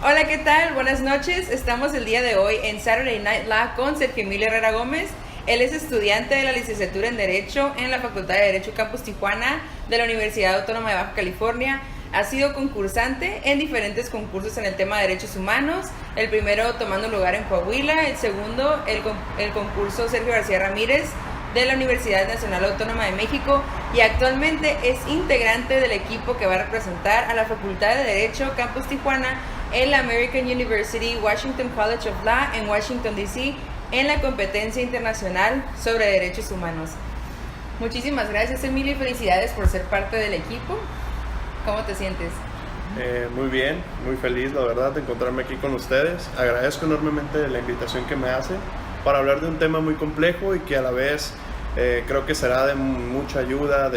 Hola, ¿qué tal? Buenas noches. Estamos el día de hoy en Saturday Night Live con Sergio Emilio Herrera Gómez. Él es estudiante de la licenciatura en Derecho en la Facultad de Derecho Campus Tijuana de la Universidad Autónoma de Baja California. Ha sido concursante en diferentes concursos en el tema de derechos humanos. El primero tomando lugar en Coahuila, el segundo el concurso Sergio García Ramírez de la Universidad Nacional Autónoma de México, y actualmente es integrante del equipo que va a representar a la Facultad de Derecho Campus Tijuana en la American University Washington College of Law en Washington, D.C. en la competencia internacional sobre derechos humanos. Muchísimas gracias, Emilio, y felicidades por ser parte del equipo. ¿Cómo te sientes? Muy bien, muy feliz, la verdad, de encontrarme aquí con ustedes. Agradezco enormemente la invitación que me hacen para hablar de un tema muy complejo y que a la vez creo que será de mucha ayuda,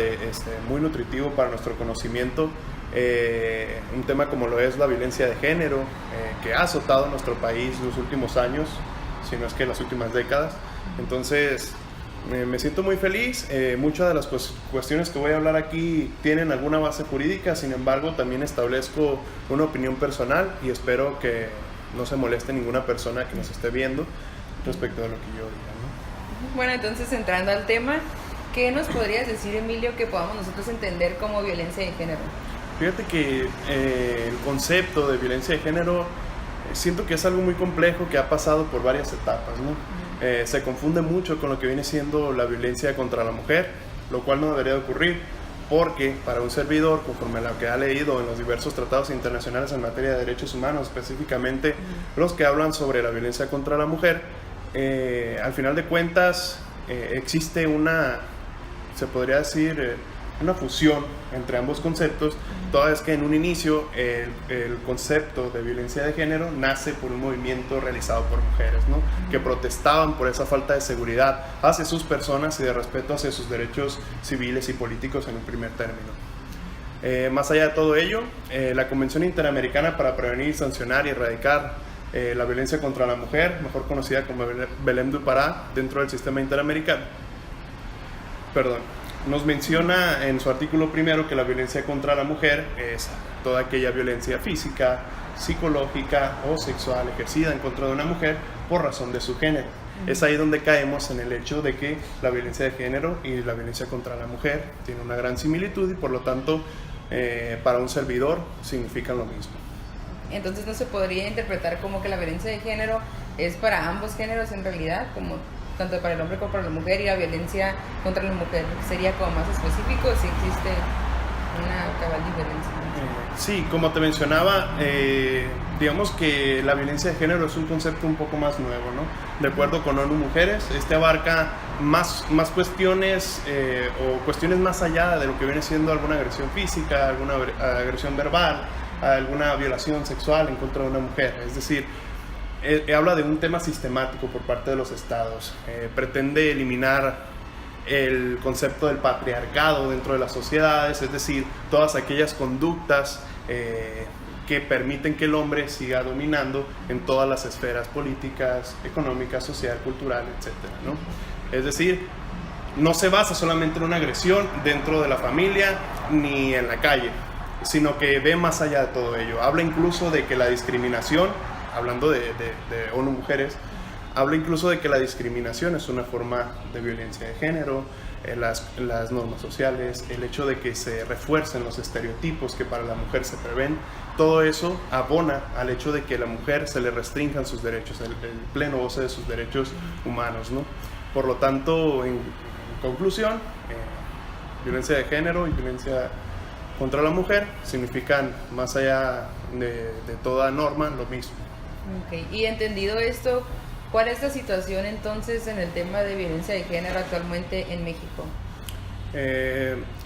muy nutritivo para nuestro conocimiento. Un tema como lo es la violencia de género, que ha azotado a nuestro país los últimos años, si no es que las últimas décadas. Entonces, me siento muy feliz. Muchas de las cuestiones que voy a hablar aquí tienen alguna base jurídica, sin embargo, también establezco una opinión personal y espero que no se moleste ninguna persona que nos esté viendo respecto de lo que yo diga, ¿no? Bueno, entonces entrando al tema, ¿qué nos podrías decir, Emilio, que podamos nosotros entender como violencia de género? Fíjate que el concepto de violencia de género siento que es algo muy complejo que ha pasado por varias etapas, ¿no? Se confunde mucho con lo que viene siendo la violencia contra la mujer, lo cual no debería de ocurrir, porque para un servidor, conforme a lo que ha leído en los diversos tratados internacionales en materia de derechos humanos, específicamente los que hablan sobre la violencia contra la mujer, al final de cuentas existe se podría decir, una fusión entre ambos conceptos, toda vez que en un inicio el concepto de violencia de género nace por un movimiento realizado por mujeres, ¿no? Que protestaban por esa falta de seguridad hacia sus personas y de respeto hacia sus derechos civiles y políticos en un primer término. Más allá de todo ello, la Convención Interamericana para Prevenir, Sancionar y Erradicar la Violencia contra la Mujer, mejor conocida como Belém do Pará, dentro del sistema interamericano, nos menciona en su artículo primero que la violencia contra la mujer es toda aquella violencia física, psicológica o sexual ejercida en contra de una mujer por razón de su género. Es ahí donde caemos en el hecho de que la violencia de género y la violencia contra la mujer tienen una gran similitud y por lo tanto para un servidor significan lo mismo. Entonces no se podría interpretar como que la violencia de género es para ambos géneros en realidad, como tanto para el hombre como para la mujer, y la violencia contra la mujer sería como más específico si existe una cabal diferencia. Sí, como te mencionaba, digamos que la violencia de género es un concepto un poco más nuevo, ¿no? De acuerdo con ONU Mujeres, abarca más cuestiones o cuestiones más allá de lo que viene siendo alguna agresión física, alguna agresión verbal, alguna violación sexual en contra de una mujer. Es decir, habla de un tema sistemático por parte de los estados. Pretende eliminar el concepto del patriarcado dentro de las sociedades, es decir, todas aquellas conductas que permiten que el hombre siga dominando en todas las esferas políticas, económicas, social, cultural, etc., ¿no? Es decir, no se basa solamente en una agresión dentro de la familia ni en la calle, sino que ve más allá de todo ello. Habla incluso de que la discriminación, hablando de ONU Mujeres, habla incluso de que la discriminación es una forma de violencia de género, las normas sociales, el hecho de que se refuercen los estereotipos que para la mujer se prevén, todo eso abona al hecho de que a la mujer se le restrinjan sus derechos, el pleno goce de sus derechos humanos, ¿no? Por lo tanto, en conclusión, violencia de género y violencia contra la mujer significan, más allá de toda norma, lo mismo. Okay. Y entendido esto, ¿cuál es la situación entonces en el tema de violencia de género actualmente en México?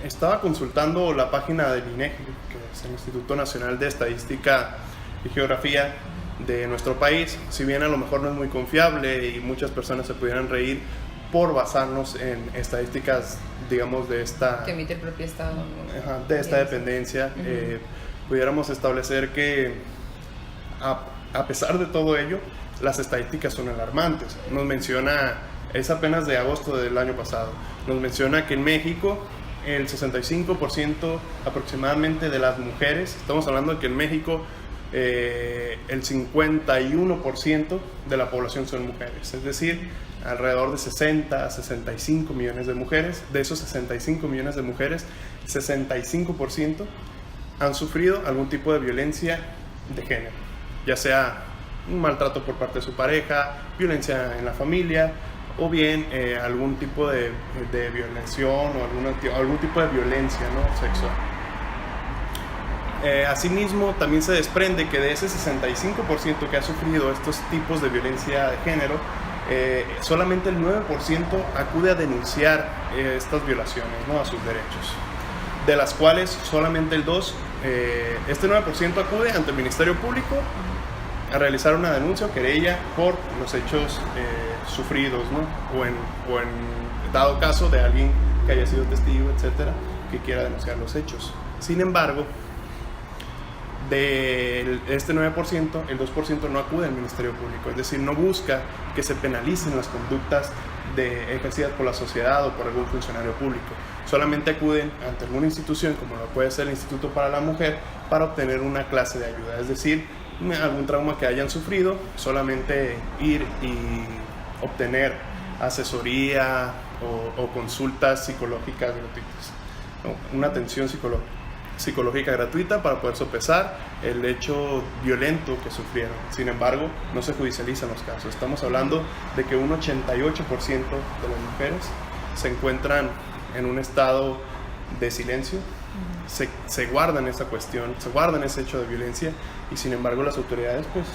Estaba consultando la página del INEGI, que es el Instituto Nacional de Estadística y Geografía de nuestro país. Si bien a lo mejor no es muy confiable y muchas personas se pudieran reír por basarnos en estadísticas, digamos, de esta... que emite el propio Estado, ¿no? De esta dependencia, pudiéramos establecer que a pesar de todo ello, las estadísticas son alarmantes. Nos menciona, es apenas de agosto del año pasado, nos menciona que en México el 65% aproximadamente de las mujeres, estamos hablando de que en México el 51% de la población son mujeres, es decir, alrededor de 60 a 65 millones de mujeres. De esos 65 millones de mujeres, 65% han sufrido algún tipo de violencia de género, ya sea un maltrato por parte de su pareja, violencia en la familia, o bien algún tipo de violación o algún tipo de violencia, ¿no?, sexual. Asimismo, también se desprende que de ese 65% que ha sufrido estos tipos de violencia de género, solamente el 9% acude a denunciar estas violaciones, ¿no?, a sus derechos, de las cuales solamente el 2%, este 9% acude ante el Ministerio Público a realizar una denuncia o querella por los hechos sufridos, ¿no?, o en dado caso de alguien que haya sido testigo, etcétera, que quiera denunciar los hechos. Sin embargo, de este 9%, el 2% no acude al Ministerio Público, es decir, no busca que se penalicen las conductas ejercidas por la sociedad o por algún funcionario público. Solamente acuden ante alguna institución, como lo puede ser el Instituto para la Mujer, para obtener una clase de ayuda, es decir, algún trauma que hayan sufrido, solamente ir y obtener asesoría o consultas psicológicas gratuitas, ¿no?, una atención psicológica gratuita para poder sopesar el hecho violento que sufrieron. Sin embargo, no se judicializan los casos. Estamos hablando de que un 88% de las mujeres se encuentran en un estado de silencio, se guardan esa cuestión, se guardan ese hecho de violencia, y sin embargo las autoridades pues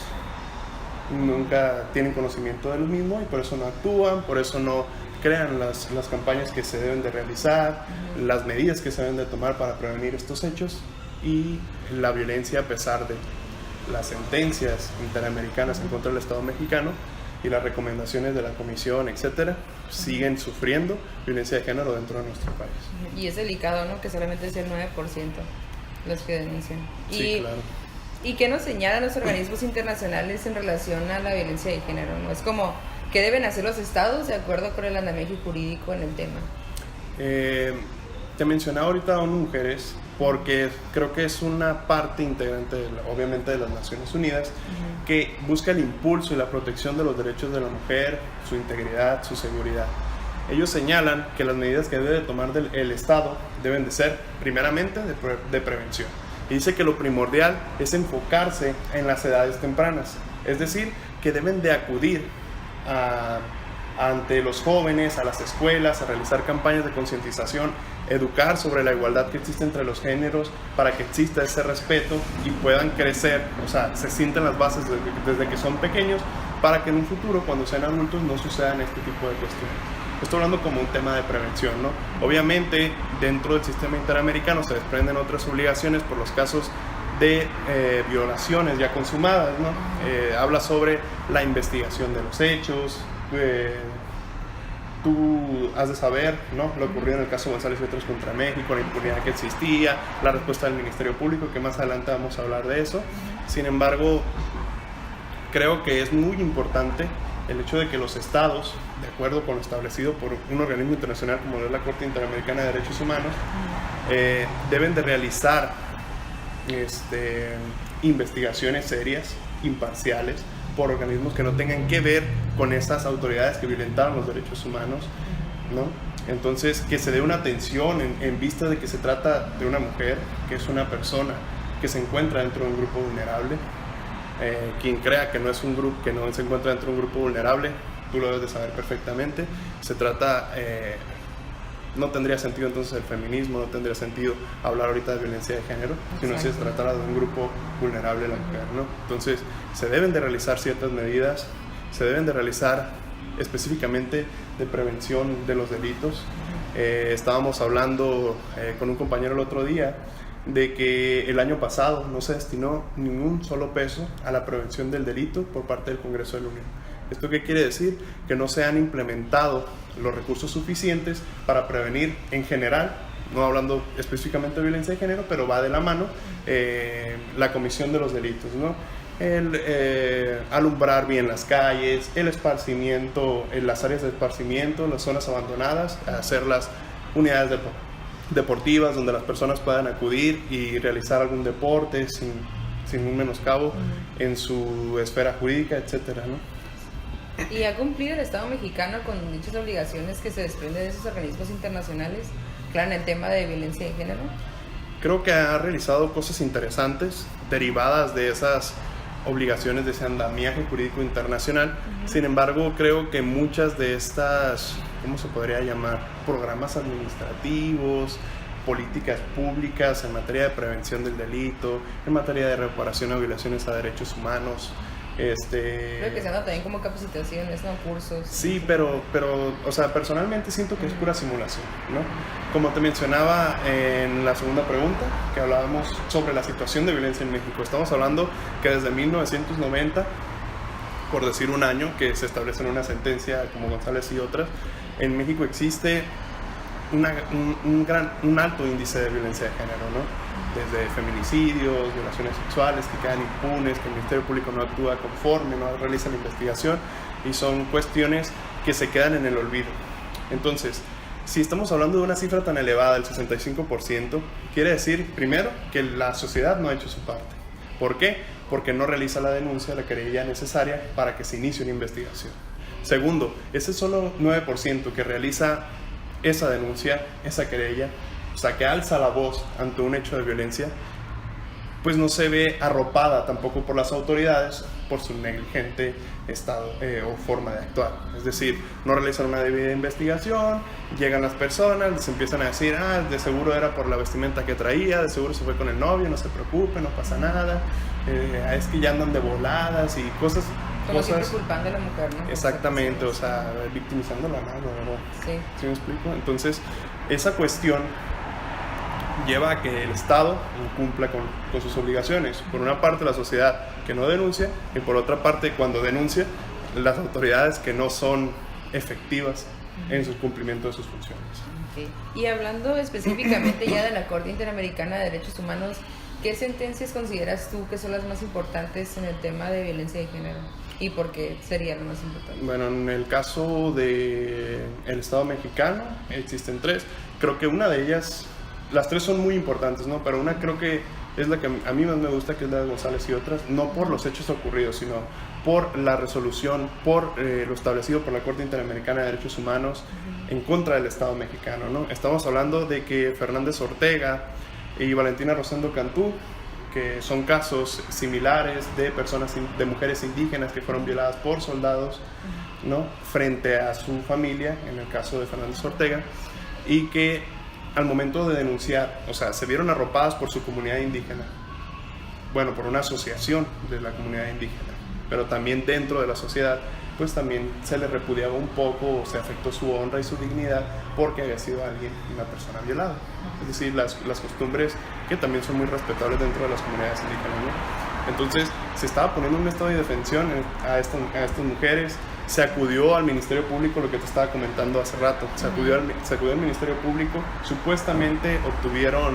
nunca tienen conocimiento de lo mismo, y por eso no actúan, por eso no crean las campañas que se deben de realizar, las medidas que se deben de tomar para prevenir estos hechos. Y la violencia, a pesar de las sentencias interamericanas en contra del Estado mexicano y las recomendaciones de la Comisión, etcétera, siguen sufriendo violencia de género dentro de nuestro país. Y es delicado, ¿no?, que solamente es el 9% los que denuncian. Sí, claro. ¿Y qué nos señalan los organismos internacionales en relación a la violencia de género, ¿no? Es como, ¿qué deben hacer los estados de acuerdo con el andamiaje jurídico en el tema? Te mencionaba ahorita a ONU Mujeres porque creo que es una parte integrante, obviamente, de las Naciones Unidas, que busca el impulso y la protección de los derechos de la mujer, su integridad, su seguridad. Ellos señalan que las medidas que debe tomar el Estado deben de ser, primeramente, de prevención. Y dice que lo primordial es enfocarse en las edades tempranas, es decir, que deben de acudir ante los jóvenes, a las escuelas, a realizar campañas de concientización, educar sobre la igualdad que existe entre los géneros para que exista ese respeto y puedan crecer, o sea, se sienten las bases desde que son pequeños, para que en un futuro, cuando sean adultos, no sucedan este tipo de cuestiones. Estoy hablando como un tema de prevención, ¿no? Obviamente, dentro del sistema interamericano se desprenden otras obligaciones por los casos de violaciones ya consumadas, ¿no? Habla sobre la investigación de los hechos. Tú has de saber, ¿no?, lo ocurrido en el caso González y otros contra México, la impunidad que existía, la respuesta del Ministerio Público, que más adelante vamos a hablar de eso. Sin embargo, creo que es muy importante el hecho de que los estados, de acuerdo con lo establecido por un organismo internacional como es la Corte Interamericana de Derechos Humanos, deben de realizar investigaciones serias, imparciales, por organismos que no tengan que ver con esas autoridades que violentaron los derechos humanos, ¿no? Entonces, que se dé una atención en vista de que se trata de una mujer, que es una persona que se encuentra dentro de un grupo vulnerable. Quien crea que no es un grupo, que no se encuentra dentro de un grupo vulnerable, tú lo debes de saber perfectamente. Se trata, no tendría sentido entonces el feminismo, no tendría sentido hablar ahorita de violencia de género, sino si se tratara de un grupo vulnerable, la mujer, ¿no? Entonces, se deben de realizar ciertas medidas, se deben de realizar específicamente de prevención de los delitos. Estábamos hablando con un compañero el otro día de que el año pasado no se destinó ningún solo peso a la prevención del delito por parte del Congreso de la Unión. ¿Esto qué quiere decir? Que no se han implementado los recursos suficientes para prevenir en general, no hablando específicamente de violencia de género, pero va de la mano la comisión de los delitos, ¿no? El alumbrar bien las calles, el esparcimiento, las áreas de esparcimiento, las zonas abandonadas, hacer las unidades deportivas donde las personas puedan acudir y realizar algún deporte sin un menoscabo en su esfera jurídica, etcétera, ¿no? ¿Y ha cumplido el Estado mexicano con dichas obligaciones que se desprenden de esos organismos internacionales, claro, en el tema de violencia de género? Creo que ha realizado cosas interesantes derivadas de esas obligaciones de ese andamiaje jurídico internacional. Sin embargo, creo que muchas de estas, ¿cómo se podría llamar? Programas administrativos, políticas públicas en materia de prevención del delito, en materia de reparación a violaciones a derechos humanos. Creo que se anda también como capacitaciones, ¿no? Cursos. Sí, pero, o sea, personalmente siento que es pura simulación, ¿no? Como te mencionaba en la segunda pregunta, que hablábamos sobre la situación de violencia en México. Estamos hablando que desde 1990, por decir un año, que se establece en una sentencia como González y otras, en México existe un alto índice de violencia de género, ¿no? Desde feminicidios, violaciones sexuales que quedan impunes, que el Ministerio Público no actúa conforme, no realiza la investigación, y son cuestiones que se quedan en el olvido. Entonces, si estamos hablando de una cifra tan elevada, el 65%, quiere decir, primero, que la sociedad no ha hecho su parte. ¿Por qué? Porque no realiza la denuncia, la querella necesaria para que se inicie una investigación. Segundo, ese solo 9% que realiza esa denuncia, esa querella, o sea, que alza la voz ante un hecho de violencia, pues no se ve arropada tampoco por las autoridades por su negligente estado o forma de actuar. Es decir, no realizan una debida investigación, llegan las personas, les empiezan a decir, de seguro era por la vestimenta que traía, de seguro se fue con el novio, no se preocupe, no pasa nada, es que ya andan de voladas y cosas... Como siempre culpando a la mujer, ¿no? Exactamente, o sea, victimizándola, ¿no? ¿Verdad? Sí. ¿Sí me explico? Entonces, esa cuestión lleva a que el Estado incumpla con sus obligaciones. Por una parte, la sociedad que no denuncia, y por otra parte, cuando denuncia, las autoridades que no son efectivas en su cumplimiento de sus funciones. Okay. Y hablando específicamente ya de la Corte Interamericana de Derechos Humanos, ¿qué sentencias consideras tú que son las más importantes en el tema de violencia de género? ¿Y por qué sería lo más importante? Bueno, en el caso del Estado mexicano existen 3. Creo que una de ellas, las 3 son muy importantes, ¿no? Pero una creo que es la que a mí más me gusta, que es la de González y otras, no por los hechos ocurridos, sino por la resolución, por lo establecido por la Corte Interamericana de Derechos Humanos en contra del Estado mexicano, ¿no? Estamos hablando de que Fernández Ortega y Valentina Rosendo Cantú, que son casos similares de personas, de mujeres indígenas que fueron violadas por soldados, ¿no? Frente a su familia, en el caso de Fernández Ortega, y que al momento de denunciar, o sea, se vieron arropadas por su comunidad indígena, bueno, por una asociación de la comunidad indígena, pero también dentro de la sociedad, pues también se le repudiaba un poco, o se afectó su honra y su dignidad porque había sido una persona violada. Es decir, las costumbres que también son muy respetables dentro de las comunidades indígenas, ¿no? Entonces, se estaba poniendo un estado de defensión a estas mujeres. Se acudió al Ministerio Público, lo que te estaba comentando hace rato. Se acudió al Ministerio Público. Supuestamente obtuvieron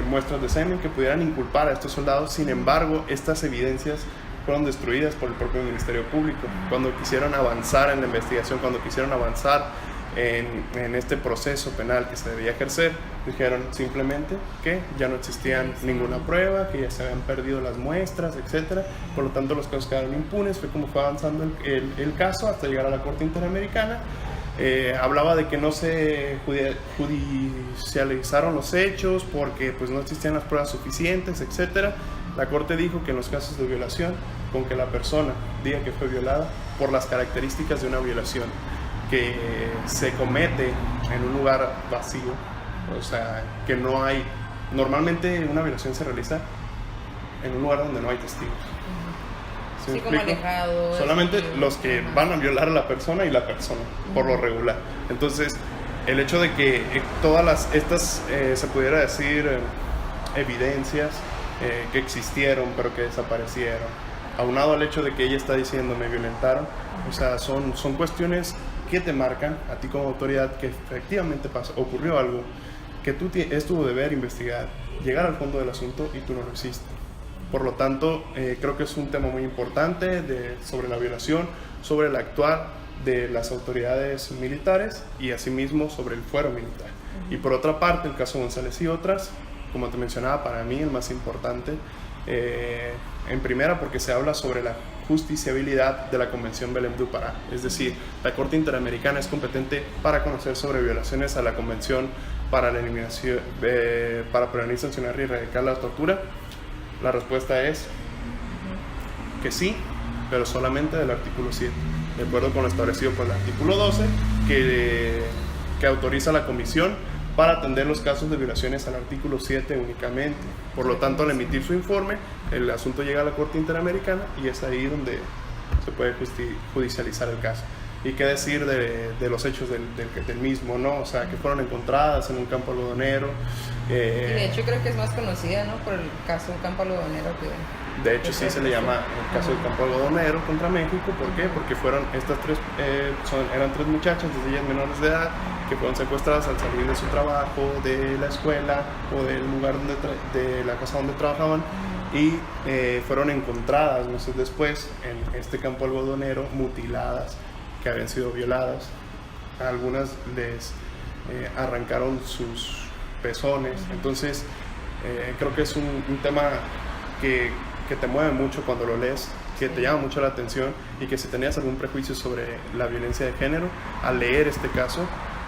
muestras de semen que pudieran inculpar a estos soldados. Sin embargo, estas evidencias fueron destruidas por el propio Ministerio Público. Cuando quisieron avanzar en la investigación, cuando quisieron avanzar en este proceso penal que se debía ejercer, dijeron simplemente que ya no existían ninguna prueba, que ya se habían perdido las muestras, etc. Por lo tanto, los casos quedaron impunes. Fue como fue avanzando el caso hasta llegar a la Corte Interamericana. Hablaba de que no se judicializaron los hechos porque pues, no existían las pruebas suficientes, etc. La Corte dijo que en los casos de violación, con que la persona diga que fue violada por las características de una violación que se comete en un lugar vacío, o sea, que no hay... Normalmente una violación se realiza en un lugar donde no hay testigos. ¿Sí como alejado. Solamente los que van a violar a la persona y la persona, por lo regular. Entonces, el hecho de que todas estas, se pudiera decir, evidencias que existieron pero que desaparecieron, aunado al hecho de que ella está diciendo me violentaron, o sea, son cuestiones que te marcan a ti como autoridad que efectivamente ocurrió algo, que es tu deber investigar, llegar al fondo del asunto y tú no lo hiciste. Por lo tanto, creo que es un tema muy importante sobre la violación, sobre el actuar de las autoridades militares y asimismo sobre el fuero militar. Y por otra parte, el caso González y otras, como te mencionaba, para mí el más importante. En primera, porque se habla sobre la justiciabilidad de la Convención Belém do Pará, es decir, la Corte Interamericana es competente para conocer sobre violaciones a la Convención para la eliminación, para prevenir, sancionar y erradicar la tortura. La respuesta es que sí, pero solamente del artículo 7, de acuerdo con lo establecido por el artículo 12, que autoriza a la Comisión para atender los casos de violaciones al artículo 7 únicamente. Por lo tanto, al emitir su informe, el asunto llega a la Corte Interamericana y es ahí donde se puede judicializar el caso. ¿Y qué decir de los hechos del mismo, no? O sea, que fueron encontradas en un campo algodonero. Y de hecho creo que es más conocida, ¿no? Por el caso del campo algodonero que... De hecho, sí se le llama el caso del campo algodonero contra México. ¿Por qué? Porque fueron estas tres, eran tres muchachas, desde ellas menores de edad, que fueron secuestradas al salir de su trabajo, de la escuela o del lugar de la casa donde trabajaban, y fueron encontradas meses después en este campo algodonero, mutiladas, que habían sido violadas. A algunas les arrancaron sus pezones. Entonces, creo que es un tema que te mueve mucho cuando lo lees, que te llama mucho la atención, y que si tenías algún prejuicio sobre la violencia de género, al leer este caso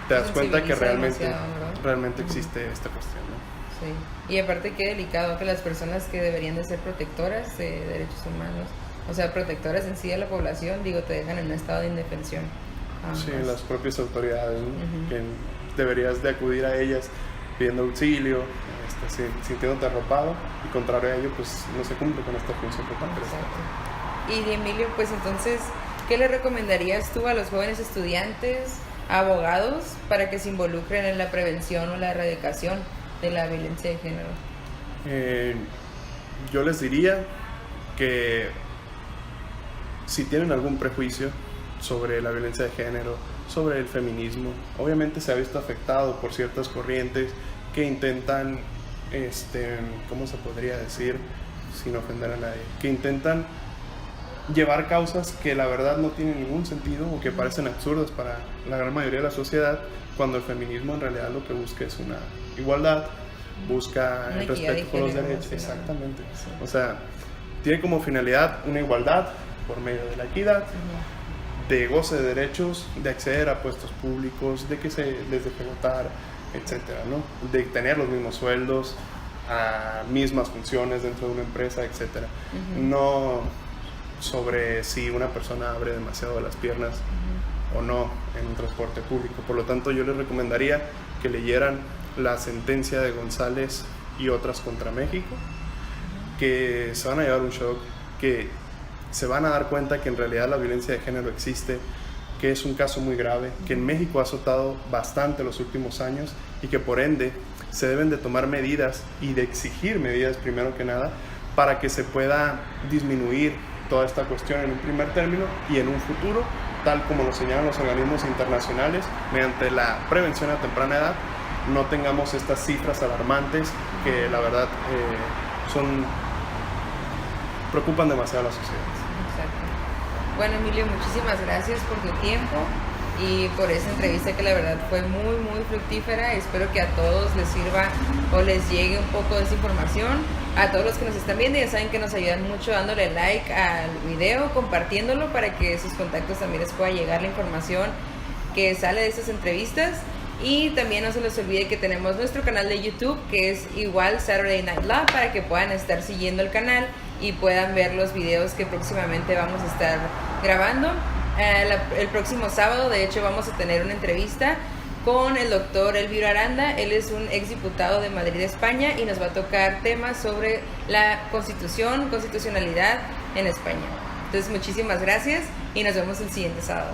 te das cuenta que realmente existe esta cuestión, ¿no? Sí, y aparte qué delicado que las personas que deberían de ser protectoras de derechos humanos, o sea, protectoras en sí de la población, digo, te dejan en un estado de indefensión. Sí, las propias autoridades, ¿no? Que deberías de acudir a ellas pidiendo auxilio, sintiéndote arropado, y contrario a ello, pues no se cumple con esta función por parte del Estado. Y Emilio, pues entonces, ¿qué le recomendarías tú a los jóvenes estudiantes, abogados, para que se involucren en la prevención o la erradicación de la violencia de género? Yo les diría que si tienen algún prejuicio sobre la violencia de género, sobre el feminismo, obviamente se ha visto afectado por ciertas corrientes que intentan, ¿cómo se podría decir sin ofender a nadie? Que intentan llevar causas que la verdad no tienen ningún sentido o que parecen absurdas para la gran mayoría de la sociedad, cuando el feminismo en realidad lo que busca es una igualdad, busca el respeto por los derechos. Exactamente. Sí. O sea, tiene como finalidad una igualdad por medio de la equidad, de goce de derechos, de acceder a puestos públicos, de que se les deje votar, etcétera, ¿no? De tener los mismos sueldos, a mismas funciones dentro de una empresa, etcétera. No sobre si una persona abre demasiado las piernas o no en un transporte público. Por lo tanto, yo les recomendaría que leyeran la sentencia de González y otras contra México, que se van a llevar un shock, que se van a dar cuenta que en realidad la violencia de género existe, que es un caso muy grave, que en México ha azotado bastante los últimos años, y que por ende se deben de tomar medidas y de exigir medidas primero que nada para que se pueda disminuir toda esta cuestión en un primer término, y en un futuro, tal como lo señalan los organismos internacionales, mediante la prevención a temprana edad, no tengamos estas cifras alarmantes que la verdad preocupan demasiado a la sociedad. Exacto. Bueno, Emilio, muchísimas gracias por tu tiempo y por esa entrevista que la verdad fue muy, muy fructífera. Espero que a todos les sirva o les llegue un poco de esa información. A todos los que nos están viendo, ya saben que nos ayudan mucho dándole like al video, compartiéndolo para que sus contactos también les pueda llegar la información que sale de estas entrevistas. Y también no se les olvide que tenemos nuestro canal de YouTube, que es igual Saturday Night Live, para que puedan estar siguiendo el canal y puedan ver los videos que próximamente vamos a estar grabando. El próximo sábado, de hecho, vamos a tener una entrevista con el doctor Elviro Aranda. Él es un exdiputado de Madrid, España, y nos va a tocar temas sobre la constitucionalidad en España. Entonces, muchísimas gracias y nos vemos el siguiente sábado.